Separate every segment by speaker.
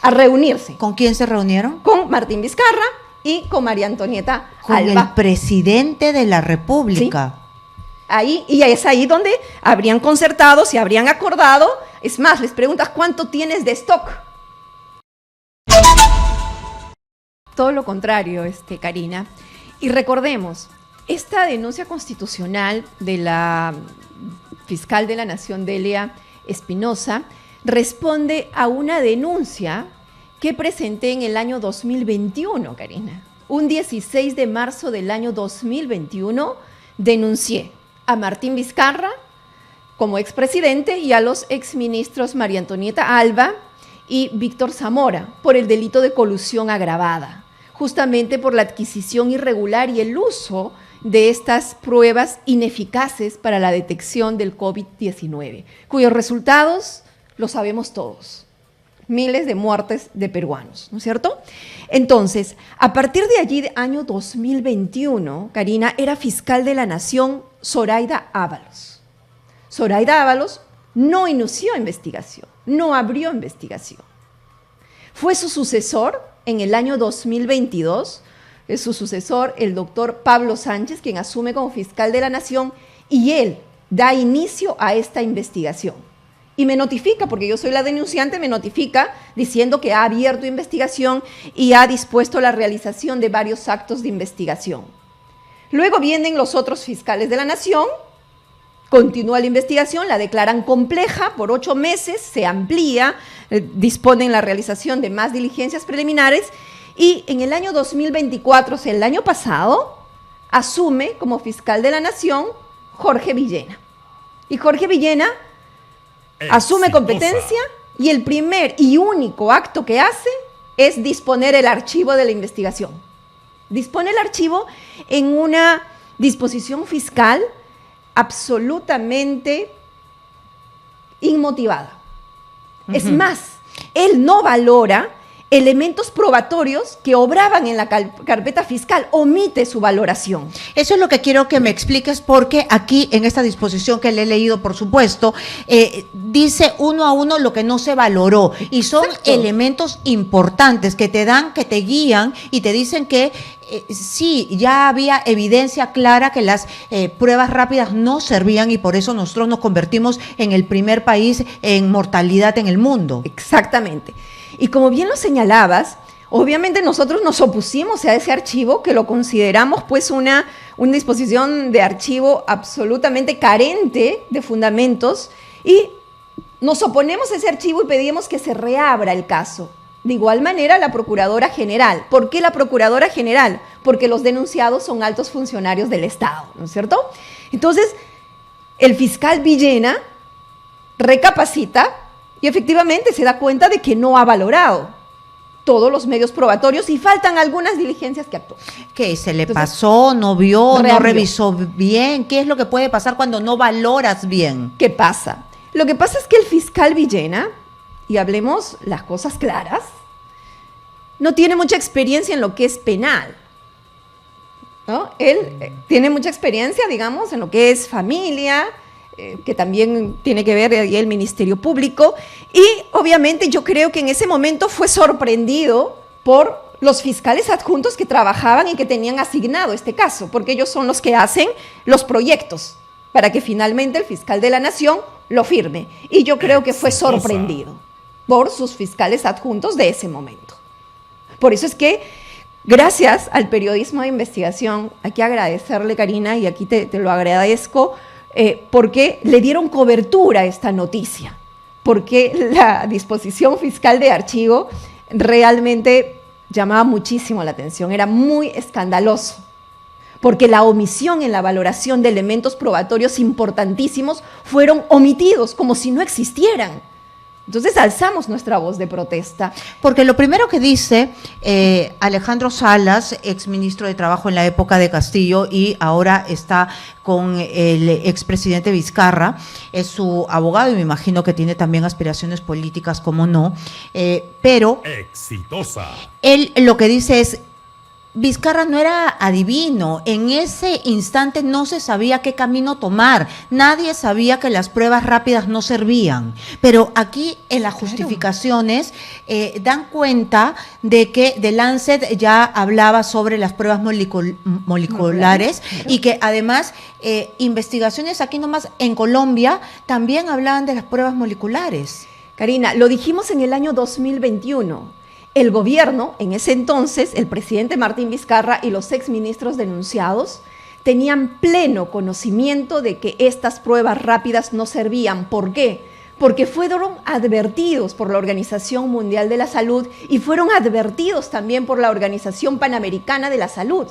Speaker 1: a reunirse.
Speaker 2: ¿Con quién se reunieron?
Speaker 1: Con Martín Vizcarra y con María Antonieta
Speaker 2: Con
Speaker 1: Alba.
Speaker 2: el presidente de la República.
Speaker 1: ¿Sí? Ahí, y es ahí donde habrían concertado, se habrían acordado. Es más, les preguntas cuánto tienes de stock. Todo lo contrario, Karina. Y recordemos, esta denuncia constitucional de la fiscal de la Nación, Delia Espinosa, responde a una denuncia que presenté en el año 2021, Karina. Un 16 de marzo del año 2021 denuncié a Martín Vizcarra como expresidente y a los exministros María Antonieta Alba y Víctor Zamora por el delito de colusión agravada, justamente por la adquisición irregular y el uso de estas pruebas ineficaces para la detección del COVID-19, cuyos resultados los sabemos todos. Miles de muertes de peruanos, ¿no es cierto? Entonces, a partir de allí, de año 2021, Karina, era fiscal de la Nación Zoraida Ábalos. Zoraida Ábalos no inició investigación, no abrió investigación. Fue su sucesor en el año 2022, es su sucesor el doctor Pablo Sánchez, quien asume como fiscal de la Nación, y él da inicio a esta investigación. Y me notifica, porque yo soy la denunciante, me notifica diciendo que ha abierto investigación y ha dispuesto la realización de varios actos de investigación. Luego vienen los otros fiscales de la Nación, continúa la investigación, la declaran compleja por 8 meses, se amplía, disponen la realización de más diligencias preliminares y en el año 2024, o sea, el año pasado, asume como fiscal de la Nación Jorge Villena. Y Jorge Villena asume competencia y el primer y único acto que hace es disponer el archivo de la investigación. Dispone el archivo en una disposición fiscal absolutamente inmotivada. Es más, él no valora elementos probatorios que obraban en la carpeta fiscal, omite su valoración.
Speaker 2: Eso es lo que quiero que me expliques, porque aquí en esta disposición que le he leído, por supuesto, dice uno a uno lo que no se valoró, y son elementos importantes que te dan, que te guían y te dicen que sí, ya había evidencia clara que las pruebas rápidas no servían y por eso nosotros nos convertimos en el primer país en mortalidad en el mundo.
Speaker 1: Exactamente. Y como bien lo señalabas, obviamente nosotros nos opusimos a ese archivo, que lo consideramos pues una disposición de archivo absolutamente carente de fundamentos, y nos oponemos a ese archivo y pedimos que se reabra el caso. De igual manera, la Procuradora General. ¿Por qué la Procuradora General? Porque los denunciados son altos funcionarios del Estado, ¿no es cierto? Entonces, el fiscal Villena recapacita y efectivamente se da cuenta de que no ha valorado todos los medios probatorios y faltan algunas diligencias que actuó.
Speaker 2: ¿Qué? ¿Se le pasó? ¿No vio?
Speaker 1: Reabrió.
Speaker 2: ¿No revisó bien? ¿Qué es lo que puede pasar cuando no valoras bien?
Speaker 1: ¿Qué pasa? Lo que pasa es que el fiscal Villena, y hablemos las cosas claras, no tiene mucha experiencia en lo que es penal, ¿no? Él tiene mucha experiencia, digamos, en lo que es familia, que también tiene que ver el Ministerio Público, y obviamente yo creo que en ese momento fue sorprendido por los fiscales adjuntos que trabajaban y que tenían asignado este caso, porque ellos son los que hacen los proyectos para que finalmente el fiscal de la Nación lo firme, y yo creo que fue sorprendido por sus fiscales adjuntos de ese momento. Por eso es que, gracias al periodismo de investigación, hay que agradecerle, Karina, y aquí te lo agradezco, porque le dieron cobertura a esta noticia, porque la disposición fiscal de archivo realmente llamaba muchísimo la atención, era muy escandaloso, porque la omisión en la valoración de elementos probatorios importantísimos fueron omitidos como si no existieran. Entonces alzamos nuestra voz de protesta.
Speaker 2: Porque lo primero que dice Alejandro Salas, exministro de Trabajo en la época de Castillo y ahora está con el expresidente Vizcarra, es su abogado y me imagino que tiene también aspiraciones políticas, como no, pero
Speaker 3: exitosa.
Speaker 2: Él lo que dice es: Vizcarra no era adivino, en ese instante no se sabía qué camino tomar, nadie sabía que las pruebas rápidas no servían, pero aquí en las justificaciones dan cuenta de que The Lancet ya hablaba sobre las pruebas moleculares y que además investigaciones aquí nomás en Colombia también hablaban de las pruebas moleculares.
Speaker 1: Karina, lo dijimos en el año 2021. El gobierno, en ese entonces, el presidente Martín Vizcarra y los exministros denunciados tenían pleno conocimiento de que estas pruebas rápidas no servían. ¿Por qué? Porque fueron advertidos por la Organización Mundial de la Salud y fueron advertidos también por la Organización Panamericana de la Salud.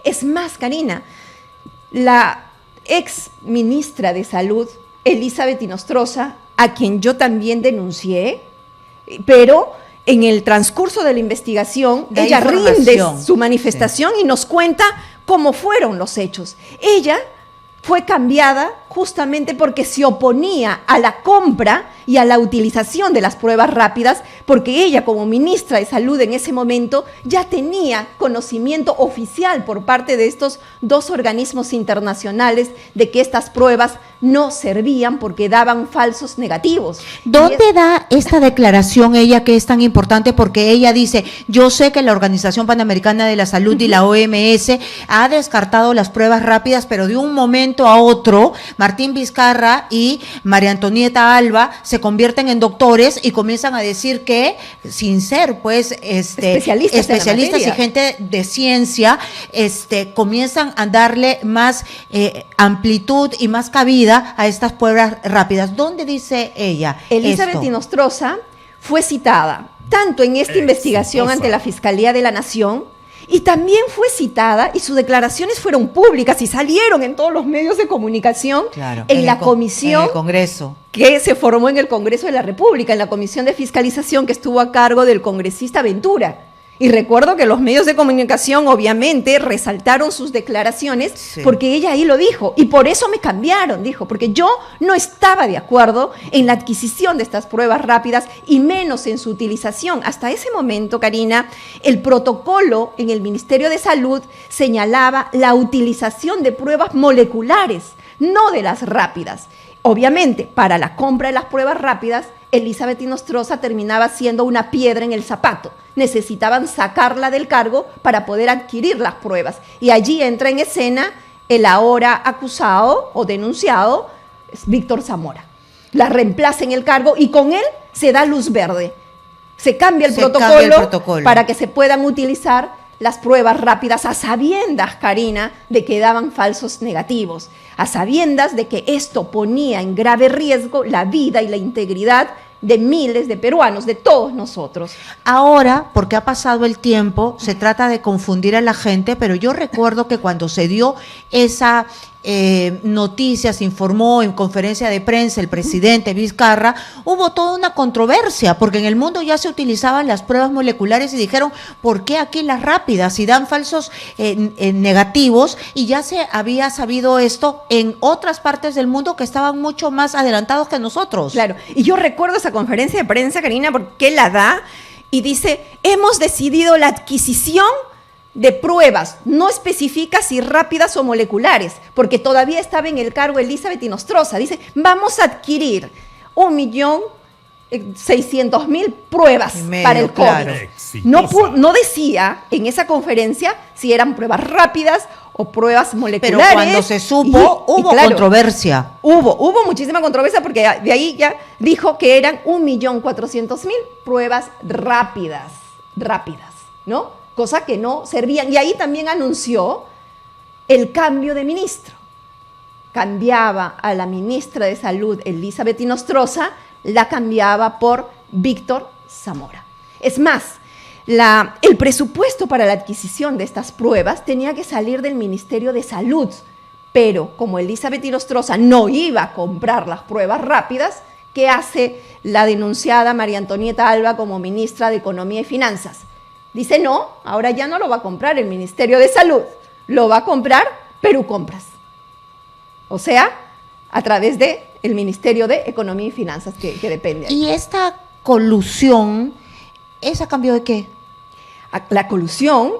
Speaker 1: Es más, Karina, la ex ministra de Salud, Elizabeth Inostroza, a quien yo también denuncié, pero en el transcurso de la investigación, ella rinde su manifestación y nos cuenta cómo fueron los hechos. Ella fue cambiada justamente porque se oponía a la compra y a la utilización de las pruebas rápidas, porque ella, como ministra de Salud en ese momento, ya tenía conocimiento oficial por parte de estos dos organismos internacionales de que estas pruebas no servían porque daban falsos negativos.
Speaker 2: ¿Dónde da esta declaración ella que es tan importante? Porque ella dice, yo sé que la Organización Panamericana de la Salud y la OMS ha descartado las pruebas rápidas, pero de un momento a otro, Martín Vizcarra y María Antonieta Alba se convierten en doctores y comienzan a decir que, sin ser pues especialistas y gente de ciencia, comienzan a darle más amplitud y más cabida a estas pruebas rápidas. ¿Dónde dice ella
Speaker 1: Elizabeth Inostroza fue citada tanto en esta investigación ante la Fiscalía de la Nación, y también fue citada y sus declaraciones fueron públicas y salieron en todos los medios de comunicación,
Speaker 2: claro,
Speaker 1: en la comisión
Speaker 2: en el Congreso
Speaker 1: que se formó en el Congreso de la República, en la comisión de fiscalización que estuvo a cargo del congresista Ventura. Y recuerdo que los medios de comunicación obviamente resaltaron sus declaraciones porque ella ahí lo dijo y por eso me cambiaron, dijo, porque yo no estaba de acuerdo en la adquisición de estas pruebas rápidas y menos en su utilización. Hasta ese momento, Karina, el protocolo en el Ministerio de Salud señalaba la utilización de pruebas moleculares, no de las rápidas. Obviamente, para la compra de las pruebas rápidas, Elizabeth Inostroza terminaba siendo una piedra en el zapato. Necesitaban sacarla del cargo para poder adquirir las pruebas. Y allí entra en escena el ahora acusado o denunciado, Víctor Zamora. La reemplaza en el cargo y con él se da luz verde. Se cambia el protocolo para que se puedan utilizar las pruebas rápidas a sabiendas, Karina, de que daban falsos negativos, a sabiendas de que esto ponía en grave riesgo la vida y la integridad de miles de peruanos, de todos nosotros.
Speaker 2: Ahora, porque ha pasado el tiempo, se trata de confundir a la gente, pero yo recuerdo que cuando se dio esa noticia, se informó en conferencia de prensa el presidente Vizcarra, hubo toda una controversia, porque en el mundo ya se utilizaban las pruebas moleculares y dijeron, ¿por qué aquí las rápidas? Y dan falsos negativos, y ya se había sabido esto en otras partes del mundo que estaban mucho más adelantados que nosotros.
Speaker 1: Claro, y yo recuerdo esa conferencia de prensa, Karina, porque la da y dice, hemos decidido la adquisición de pruebas, no especifica si rápidas o moleculares, porque todavía estaba en el cargo Elizabeth Inostroza. Dice, vamos a adquirir 1.600.000 pruebas para el COVID. Claro. No decía en esa conferencia si eran pruebas rápidas o pruebas moleculares.
Speaker 2: Pero cuando se supo, hubo controversia.
Speaker 1: Hubo muchísima controversia porque de ahí ya dijo que eran 1.400.000 pruebas rápidas, ¿no? Cosa que no servían. Y ahí también anunció el cambio de ministro. Cambiaba a la ministra de Salud, Elizabeth Inostroza, la cambiaba por Víctor Zamora. Es más, el presupuesto para la adquisición de estas pruebas tenía que salir del Ministerio de Salud, pero como Elizabeth Inostroza no iba a comprar las pruebas rápidas, ¿qué hace la denunciada María Antonieta Alba como ministra de Economía y Finanzas? Dice, no, ahora ya no lo va a comprar el Ministerio de Salud, lo va a comprar Perú Compras. O sea, a través del Ministerio de Economía y Finanzas que depende.
Speaker 2: ¿Y esta colusión es a cambio de qué?
Speaker 1: La colusión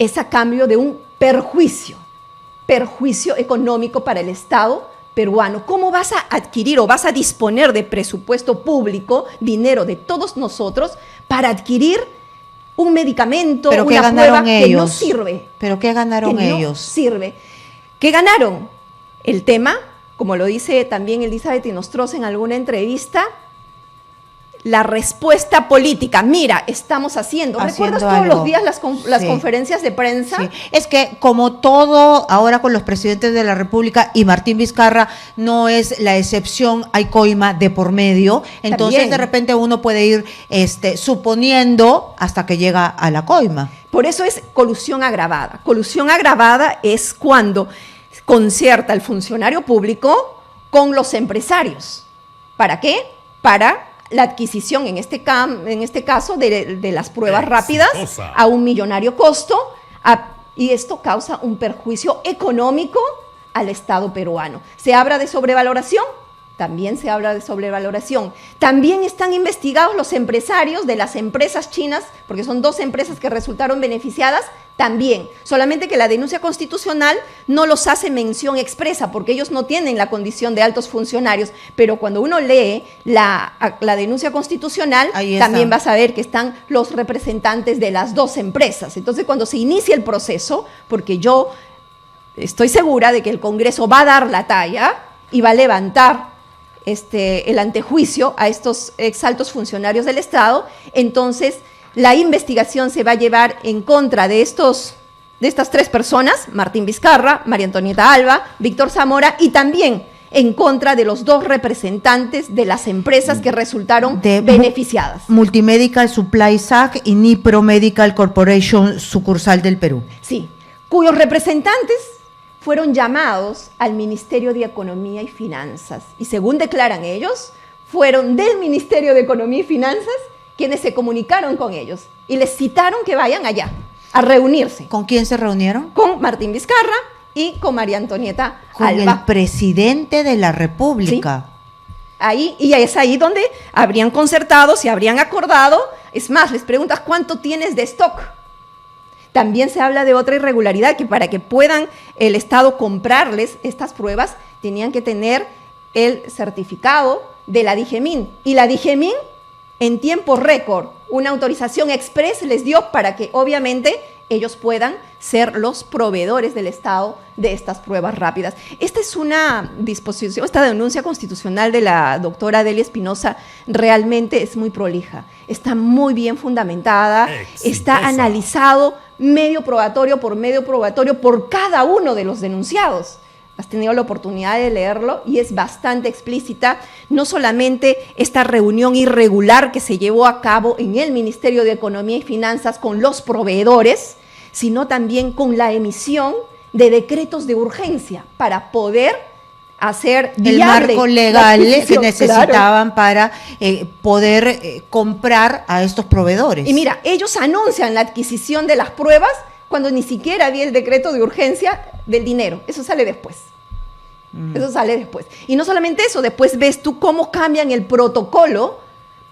Speaker 1: es a cambio de un perjuicio económico para el Estado peruano. ¿Cómo vas a adquirir o vas a disponer de presupuesto público, dinero de todos nosotros, para adquirir un medicamento,
Speaker 2: ¿Pero
Speaker 1: una prueba que no sirve?
Speaker 2: ¿Pero qué ganaron ellos?
Speaker 1: No sirve. ¿Qué ganaron? El tema, como lo dice también Elizabeth Nostroza en alguna entrevista, la respuesta política. Mira, estamos ¿recuerdas todos los días las conferencias de prensa?
Speaker 2: Sí. Es que como todo ahora con los presidentes de la República, y Martín Vizcarra no es la excepción, hay coima de por medio, entonces también de repente uno puede ir suponiendo hasta que llega a la coima.
Speaker 1: Por eso es colusión agravada. Colusión agravada es cuando concierta el funcionario público con los empresarios. ¿Para qué? Para la adquisición, en este caso, de las pruebas rápidas a un millonario costo, y esto causa un perjuicio económico al Estado peruano. ¿Se habla de sobrevaloración? También se habla de sobrevaloración. También están investigados los empresarios de las empresas chinas, porque son 2 empresas que resultaron beneficiadas, también. Solamente que la denuncia constitucional no los hace mención expresa, porque ellos no tienen la condición de altos funcionarios. Pero cuando uno lee la denuncia constitucional, también vas a ver que están los representantes de las 2 empresas. Entonces, cuando se inicia el proceso, porque yo estoy segura de que el Congreso va a dar la talla y va a levantar el antejuicio a estos exaltos funcionarios del Estado, entonces la investigación se va a llevar en contra de estas 3 personas, Martín Vizcarra, María Antonieta Alba, Víctor Zamora, y también en contra de los 2 representantes de las empresas que resultaron beneficiadas.
Speaker 2: Multimedical Supply SAC y Nipro Medical Corporation, sucursal del Perú.
Speaker 1: Sí, cuyos representantes fueron llamados al Ministerio de Economía y Finanzas. Y según declaran ellos, fueron del Ministerio de Economía y Finanzas quienes se comunicaron con ellos y les citaron que vayan allá a reunirse.
Speaker 2: ¿Con quién se reunieron?
Speaker 1: Con Martín Vizcarra y con María Antonieta
Speaker 2: Alba. Con el presidente de la República.
Speaker 1: Sí. Y es ahí donde habrían concertado, se habrían acordado. Es más, les preguntas cuánto tienes de stock. También se habla de otra irregularidad, que para que puedan el Estado comprarles estas pruebas, tenían que tener el certificado de la DIGEMIN. Y la DIGEMIN, en tiempo récord, una autorización express les dio para que, obviamente, ellos puedan ser los proveedores del Estado de estas pruebas rápidas. Esta es una disposición, esta denuncia constitucional de la doctora Delia Espinosa realmente es muy prolija, está muy bien fundamentada, está analizado medio probatorio por cada uno de los denunciados. Has tenido la oportunidad de leerlo y es bastante explícita, no solamente esta reunión irregular que se llevó a cabo en el Ministerio de Economía y Finanzas con los proveedores, sino también con la emisión de decretos de urgencia para poder hacer
Speaker 2: el marco legal que necesitaban, claro, para poder comprar a estos proveedores.
Speaker 1: Y mira, ellos anuncian la adquisición de las pruebas cuando ni siquiera había el decreto de urgencia del dinero. Eso sale después. Eso sale después. Y no solamente eso, después ves tú cómo cambian el protocolo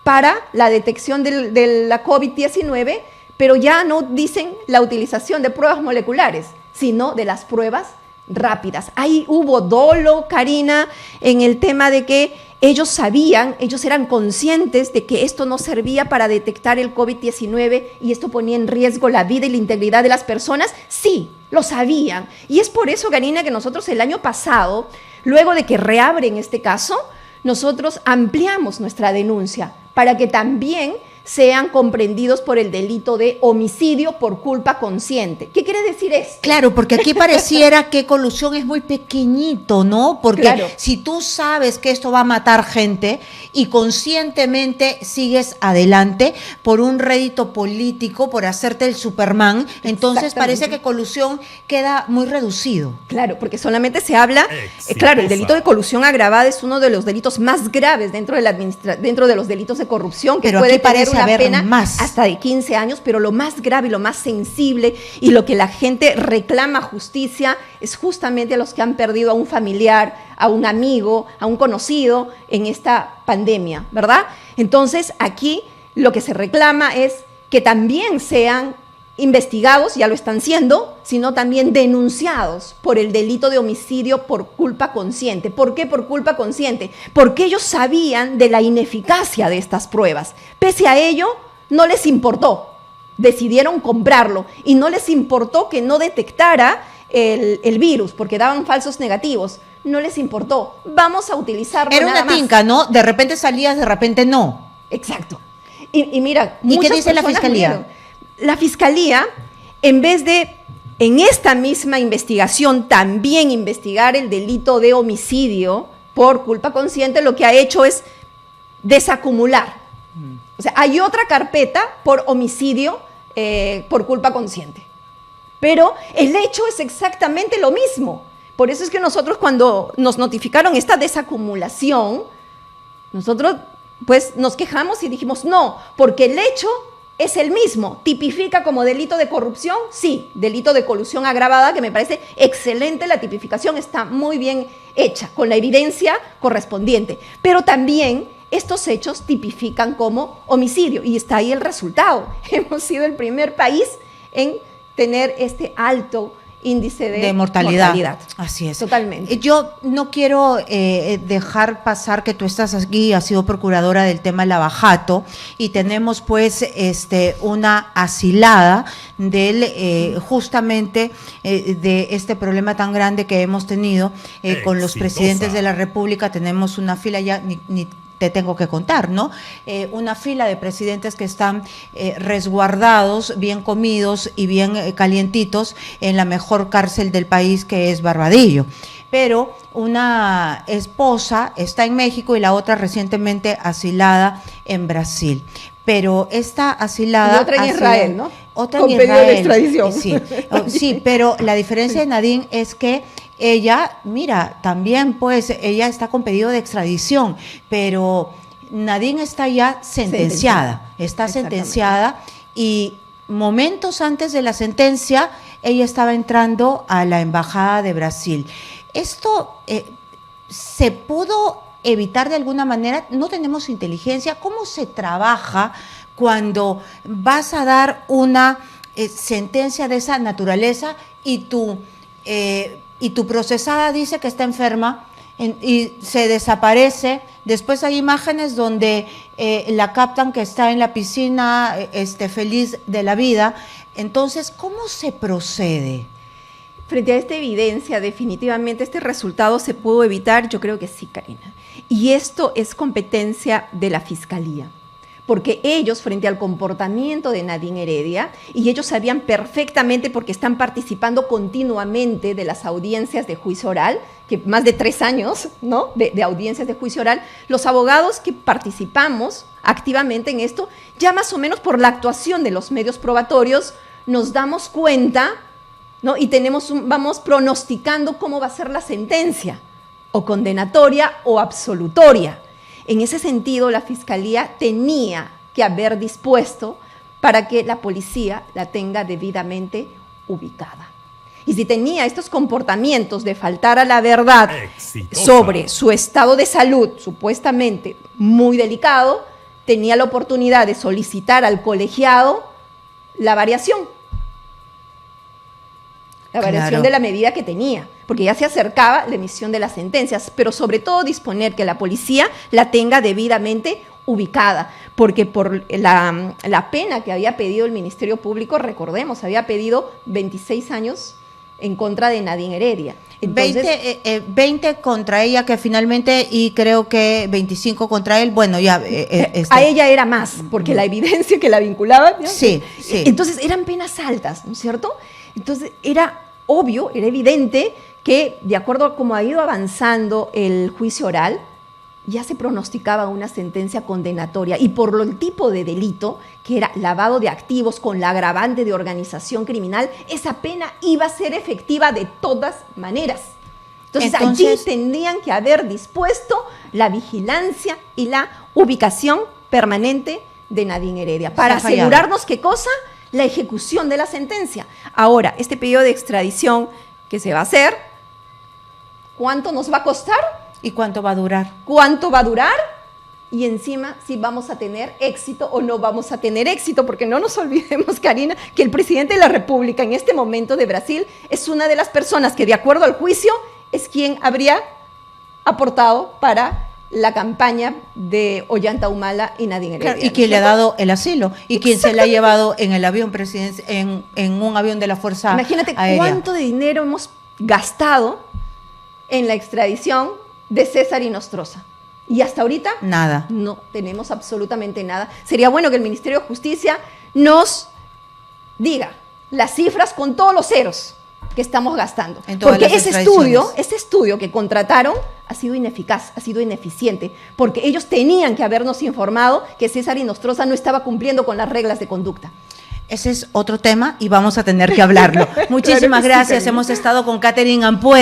Speaker 1: para la detección de la COVID-19, pero ya no dicen la utilización de pruebas moleculares, sino de las pruebas rápidas. Ahí hubo dolo, Karina, en el tema de que ellos sabían, ellos eran conscientes de que esto no servía para detectar el COVID-19 y esto ponía en riesgo la vida y la integridad de las personas. Sí, lo sabían. Y es por eso, Karina, que nosotros el año pasado, luego de que reabren este caso, nosotros ampliamos nuestra denuncia para que también sean comprendidos por el delito de homicidio por culpa consciente. ¿Qué quiere decir esto?
Speaker 2: Claro, porque aquí pareciera que colusión es muy pequeñito, ¿no? Porque claro, si tú sabes que esto va a matar gente y conscientemente sigues adelante por un rédito político, por hacerte el Superman, entonces parece que colusión queda muy reducido.
Speaker 1: Claro, porque solamente se habla, claro, el delito de colusión agravada es uno de los delitos más graves dentro de los delitos de corrupción, que pero puede tener una pena más, hasta de 15 años, pero lo más grave y lo más sensible y lo que la gente reclama justicia es justamente a los que han perdido a un familiar, a un amigo, a un conocido en esta pandemia, ¿verdad? Entonces, aquí lo que se reclama es que también sean investigados, ya lo están siendo, sino también denunciados por el delito de homicidio por culpa consciente. ¿Por qué por culpa consciente? Porque ellos sabían de la ineficacia de estas pruebas. Pese a ello, no les importó. Decidieron comprarlo y no les importó que no detectara el virus, porque daban falsos negativos. No les importó. Vamos a utilizarlo
Speaker 2: Era
Speaker 1: nada
Speaker 2: una tinca, ¿no? De repente salías, de repente no.
Speaker 1: Exacto. Y mira,
Speaker 2: ¿Y qué dice la Fiscalía?
Speaker 1: Murieron. La Fiscalía, en vez de, en esta misma investigación, también investigar el delito de homicidio por culpa consciente, lo que ha hecho es desacumular. O sea, hay otra carpeta por homicidio por culpa consciente. Pero el hecho es exactamente lo mismo. Por eso es que nosotros, cuando nos notificaron esta desacumulación, nosotros pues nos quejamos y dijimos no, porque el hecho es el mismo. ¿Tipifica como delito de corrupción? Sí, delito de colusión agravada, que me parece excelente, la tipificación está muy bien hecha, con la evidencia correspondiente. Pero también estos hechos tipifican como homicidio, y está ahí el resultado. Hemos sido el primer país en tener este alto índice de mortalidad.
Speaker 2: Así es.
Speaker 1: Totalmente.
Speaker 2: Yo no quiero dejar pasar que tú estás aquí, has sido procuradora del tema Lavajato, y tenemos pues una asilada del justamente de este problema tan grande que hemos tenido con los presidentes de la República. Tenemos una fila ya, ni te tengo que contar, ¿no? Una fila de presidentes que están resguardados, bien comidos y bien calientitos en la mejor cárcel del país, que es Barbadillo. Pero una esposa está en México y la otra recientemente asilada en Brasil. Pero esta asilada...
Speaker 1: Y otra en Israel, ¿no?
Speaker 2: Otra
Speaker 1: con
Speaker 2: en
Speaker 1: pedido
Speaker 2: Israel.
Speaker 1: de extradición.
Speaker 2: Sí, sí, pero la diferencia de Nadine es que ella, mira, también pues ella está con pedido de extradición, pero Nadine está ya sentenciada, está sentenciada, y momentos antes de la sentencia ella estaba entrando a la Embajada de Brasil. Esto se pudo evitar de alguna manera. No tenemos inteligencia. ¿Cómo se trabaja cuando vas a dar una sentencia de esa naturaleza y tu procesada dice que está enferma y se desaparece? Después hay imágenes donde la captan que está en la piscina feliz de la vida. Entonces, ¿cómo se procede?
Speaker 1: Frente a esta evidencia, definitivamente este resultado se pudo evitar. Yo creo que sí, Karina. Y esto es competencia de la Fiscalía, porque ellos, frente al comportamiento de Nadine Heredia, y ellos sabían perfectamente, porque están participando continuamente de las audiencias de juicio oral, que más de 3 años, ¿no?, de audiencias de juicio oral, los abogados que participamos activamente en esto, ya más o menos por la actuación de los medios probatorios, nos damos cuenta, ¿no?, y vamos pronosticando cómo va a ser la sentencia, o condenatoria o absolutoria. En ese sentido, la Fiscalía tenía que haber dispuesto para que la policía la tenga debidamente ubicada. Y si tenía estos comportamientos de faltar a la verdad sobre su estado de salud, supuestamente muy delicado, tenía la oportunidad de solicitar al colegiado la variación. La variación de la medida que tenía, porque ya se acercaba la emisión de las sentencias, pero sobre todo disponer que la policía la tenga debidamente ubicada, porque por la pena que había pedido el Ministerio Público, recordemos, había pedido 26 años en contra de Nadine Heredia. Entonces,
Speaker 2: 20 contra ella, que finalmente, y creo que 25 contra él. Bueno, ya...
Speaker 1: a ella era más, porque la evidencia que la vinculaba... ¿no?
Speaker 2: Sí, sí.
Speaker 1: Entonces eran penas altas, ¿no es cierto? Entonces era obvio, era evidente que, de acuerdo a cómo ha ido avanzando el juicio oral, ya se pronosticaba una sentencia condenatoria, y por el tipo de delito, que era lavado de activos con la agravante de organización criminal, esa pena iba a ser efectiva de todas maneras. Entonces allí tendrían que haber dispuesto la vigilancia y la ubicación permanente de Nadine Heredia, para asegurarnos, ¿qué cosa? La ejecución de la sentencia. Ahora, este pedido de extradición que se va a hacer, ¿cuánto nos va a costar?
Speaker 2: ¿Y cuánto va a durar?
Speaker 1: ¿Cuánto va a durar? y encima si vamos a tener éxito o no vamos a tener éxito, porque no nos olvidemos, Karina, que el presidente de la República en este momento de Brasil es una de las personas que, de acuerdo al juicio, es quien habría aportado para la campaña de Ollanta Humala y Nadine Heredia.
Speaker 2: Claro, y quien le ha dado el asilo, y quien se la ha llevado en el avión presidencial, en un avión de la Fuerza
Speaker 1: Imagínate
Speaker 2: Aérea.
Speaker 1: cuánto de dinero hemos gastado en la extradición de César Inostroza. Y hasta ahorita
Speaker 2: Nada.
Speaker 1: no tenemos absolutamente nada. Sería bueno que el Ministerio de Justicia nos diga las cifras con todos los ceros que estamos gastando.
Speaker 2: En todas
Speaker 1: porque
Speaker 2: las
Speaker 1: ese estudio que contrataron ha sido ineficaz, ha sido ineficiente, porque ellos tenían que habernos informado que César Inostroza no estaba cumpliendo con las reglas de conducta.
Speaker 2: Ese es otro tema y vamos a tener que hablarlo. Muchísimas
Speaker 1: Claro que sí,
Speaker 2: gracias.
Speaker 1: Karina.
Speaker 2: Hemos estado con Catherine Ampuero.